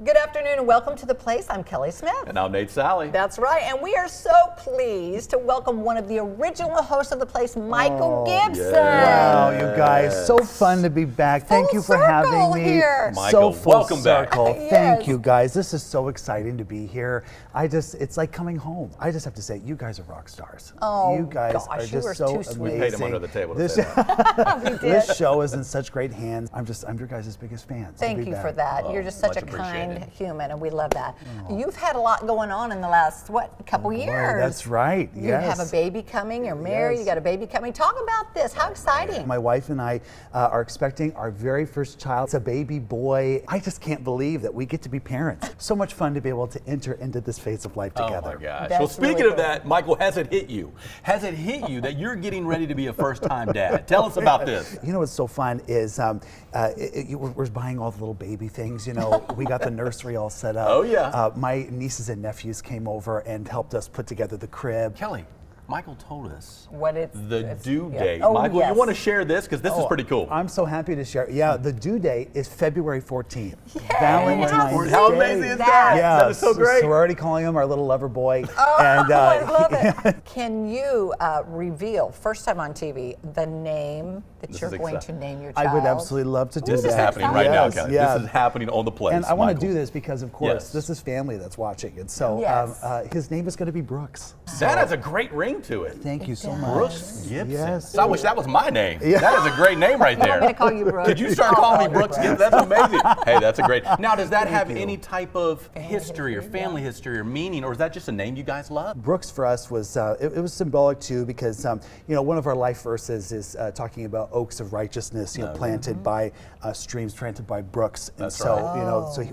Good afternoon and welcome to The Place. I'm Kelly Smith. And I'm Nate Sally. That's right, and we are so pleased to welcome one of the original hosts of The Place, Michael Gibson. Wow, you guys, so fun to be back. Thank you for having me. Here. Michael, so full welcome circle. back. Yes. Thank you guys. This is so exciting to be here. It's like coming home. I just have to say, you guys are rock stars. Oh, you guys gosh, are you just were so too amazing. sweet. We paid him under the table to This, say that. We did. this show is in such great hands. I'm your guys' biggest fan. So Thank be you back. for that. Oh, You're just such much a kind appreciated. human, and we love that. You've had a lot going on in the last, couple Boy, years. that's right. You yes. have a baby coming, you're married, Yes. you got a baby coming. Talk about this. How exciting. My wife and I are expecting our very first child. It's a baby boy. I just can't believe that we get to be parents. So much fun to be able to enter into this phase of life together. Oh my gosh. That's Well, speaking really of that, Michael, has it hit you? Has it hit you that you're getting ready to be a first-time dad? Tell us about this. You know what's so fun is we're buying all the little baby things. You know, we got the nursery all set up. Oh, yeah. My nieces and nephews came over and helped us put together the crib. Kelly, Michael told us What it's the due date. Oh, Michael, yes. you want to share this? Because this is pretty cool. I'm so happy to share. Yeah, the due date is February 14th. Valentine's How Day. amazing is That. that? Yeah, That is so great. So we're already calling him our little lover boy. Oh, and, I love it. Can you reveal, first time on TV, the name that This you're is going exciting. to name your child? I would absolutely love to do This that. is happening right now, Yes, Kelly. yeah. This is happening on the place. And I want to Michael. do this because, of course, Yes. this is family that's watching. And so Yes. his name is going to be Brooks. That has a great ring to it. Thank you so much. Brooks Gibson. Yes. So I wish that was my name. That is a great name right You want me there. to call you Brooke? Could you start I'll calling call me you Brooks Gibson? That's amazing. Hey, that's a great. Now, does that have you. any type of history or family history or meaning, or is that just a name you guys love? Brooks for us was it was symbolic too because one of our life verses is talking about oaks of righteousness, planted by streams, planted by brooks, and That's so right. so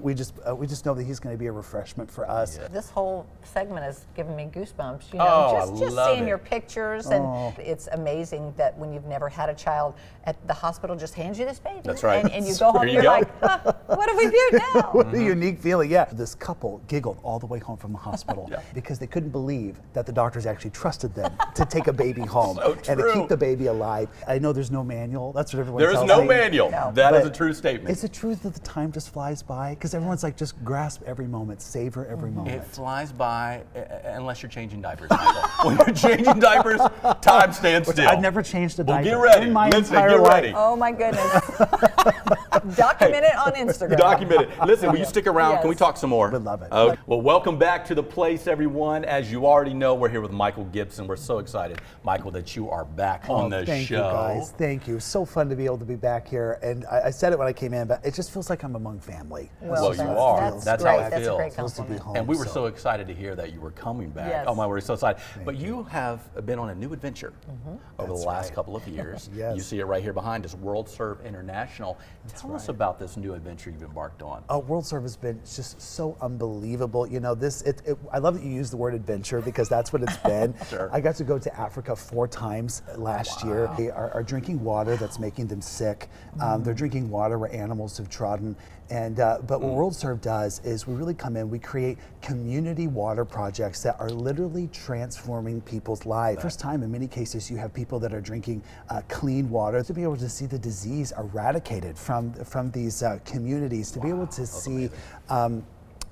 we just know that he's going to be a refreshment for us. This whole segment has given me goosebumps. Oh, just I love seeing it. your pictures, and it's amazing that when you've never had a child, at the hospital just hands you this baby. That's right. And you go home, There you you're go. like, huh, what do we do now? What a unique feeling, yeah. This couple giggled all the way home from the hospital Yeah. because they couldn't believe that the doctors actually trusted them to take a baby home So and to true. keep the baby alive. I know there's no manual. That's what everyone There is tells no me. manual. No. That is But a true statement. Is it true that the time just flies by? Because everyone's like, just grasp every moment, savor every moment. It flies by unless you're changing diapers, Michael. When you're changing diapers, time stands still. I've never changed a Well, diaper get ready. in my Listen, entire get life. ready. Oh my goodness. Document it on Instagram. Document it. Listen, will you stick around? Can we Yes. talk some more? Would love it. Okay. Well, welcome back to The Place, everyone. As you already know, we're here with Michael Gibson. We're so excited, Michael, that you are back on the Thank show. you guys. Thank you. So fun to be able to be back here. And I said it when I came in, but it just feels like I'm among family. Well, you that's- are. That's how great. it That's a feels. great Supposed to be compliment. home. And we were so excited to hear that you were coming back. Yes. Oh my, we're so excited. But you have been on a new adventure over That's the last right. couple of years. Yes. You see it right here behind us, WorldServe International. Tell us about this new adventure you've embarked on. WorldServe has been just so unbelievable. You know, I love that you use the word adventure because that's what it's been. Sure. I got to go to Africa 4 times last year. They are drinking water that's making them sick. They're drinking water where animals have trodden. And but what WorldServe does is we really come in, we create community water projects that are literally transforming people's lives. First time in many cases you have people that are drinking clean water. To be able to see the disease eradicated from these communities, to be able to see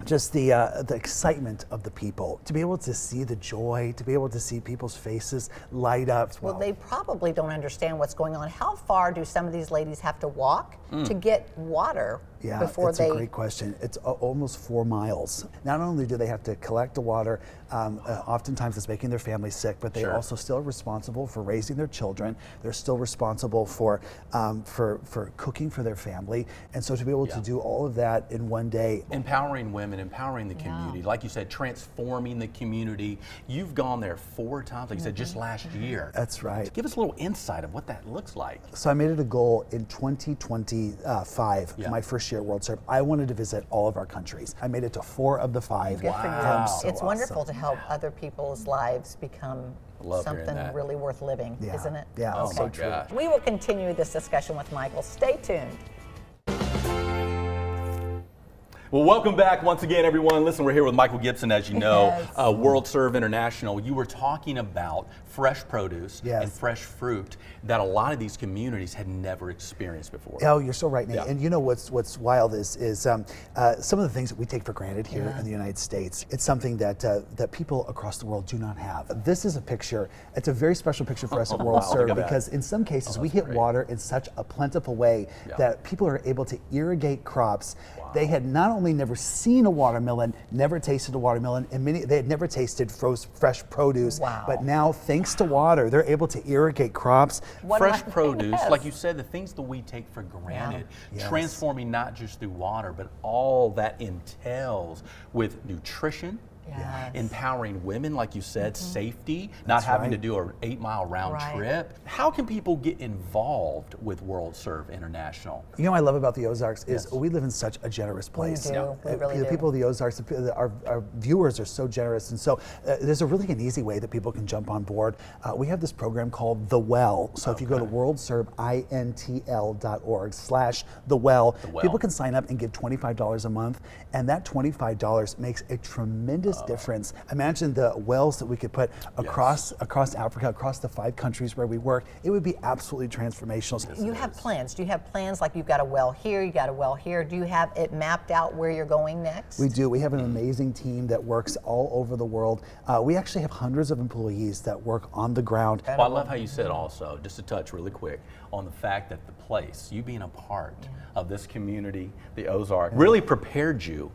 just the excitement of the people, to be able to see the joy, to be able to see people's faces light up. Well, they probably don't understand what's going on. How far do some of these ladies have to walk to get water Yeah, before it's they? a great question. It's almost 4 miles. Not only do they have to collect the water, oftentimes it's making their family sick, but they Sure. also still are responsible for raising their children. They're still responsible for cooking for their family, and so to be able to do all of that in one day. Empowering women, empowering the community. Like you said, transforming the community. You've gone there 4 times, like you said, just last year. That's right. Give us a little insight of what that looks like. So I made it a goal in 2025, my first year at WorldServe. I wanted to visit all of our countries. I made it to 4 of the 5. Good for you. Wow. So It's wonderful awesome. to help other people's lives become Love hearing something that. really worth living, Yeah. isn't it? Yeah, Oh so my true. gosh. We will continue this discussion with Michael. Stay tuned. Well, welcome back once again, everyone. Listen, we're here with Michael Gibson, as you know, Yes. WorldServe International. You were talking about fresh produce and fresh fruit that a lot of these communities had never experienced before. Oh, you're so right, Nate. Yeah. And you know what's wild is some of the things that we take for granted here in the United States. It's something that that people across the world do not have. This is a picture. It's a very special picture for us at WorldServe because in some cases we hit water in such a plentiful way that people are able to irrigate crops. They had not only never seen a watermelon, never tasted a watermelon, and they had never tasted fresh produce. But now, thanks to water, they're able to irrigate crops. Fresh produce, like you said, the things that we take for granted, transforming not just through water, but all that entails with nutrition. Empowering women, like you said, safety, not having to do an 8-mile round trip. How can people get involved with WorldServe International? You know what I love about the Ozarks is we live in such a generous place. We do. We really the do. people of the Ozarks, our viewers are so generous, and so there's a really an easy way that people can jump on board. We have this program called The Well. So if you go to WorldServeIntl.org/The Well, people can sign up and give $25 a month, and that $25 makes a tremendous difference. Imagine the wells that we could put across Africa, across the 5 countries where we work. It would be absolutely transformational. You have plans. Do you have plans like you've got a well here, you got a well here? Do you have it mapped out where you're going next? We do. We have an amazing team that works all over the world. We actually have hundreds of employees that work on the ground. Well, I love how you said also, just to touch really quick, on the fact that the place, you being a part of this community, the Ozark, really prepared you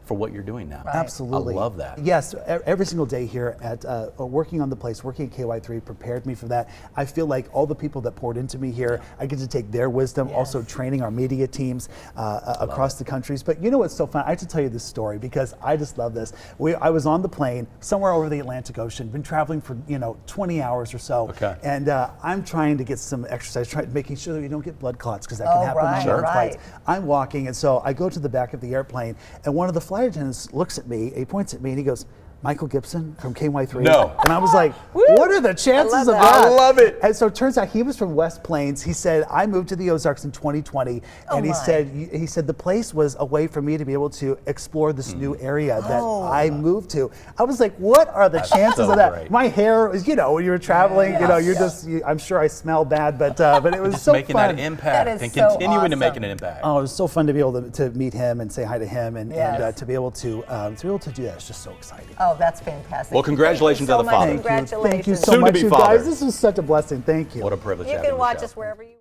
for what you're doing now. Absolutely. I love that. Yes, every single day here at working on the place, working at KY3 prepared me for that. I feel like all the people that poured into me here, I get to take their wisdom, also training our media teams across the countries. But you know what's so fun? I have to tell you this story because I just love this. I was on the plane somewhere over the Atlantic Ocean, been traveling for 20 hours or so, and I'm trying to get some exercise, making sure that we don't get blood clots because that can happen on air flights. I'm walking, and so I go to the back of the airplane, and one of the flight attendants looks at me, he points at me, and he goes, "Michael Gibson from KY3." No. And I was like, what are the chances of that? I love it. And so it turns out he was from West Plains. He said, I moved to the Ozarks in 2020. And he said the place was a way for me to be able to explore this new area that I moved to. I was like, what are the chances of that? Great. My hair was, when you were traveling, I'm sure I smell bad, but it was Just so making fun. that impact That is and so continuing to make awesome. an impact. Oh, it was so fun to be able to meet him and say hi to him and to be able to do that. It's just so exciting. Oh, that's fantastic. Well, congratulations Thank you to the so much. father. Congratulations. Thank you so Soon to much, be you father. guys. This was such a blessing. Thank you. What a privilege. You having can the watch show. us wherever you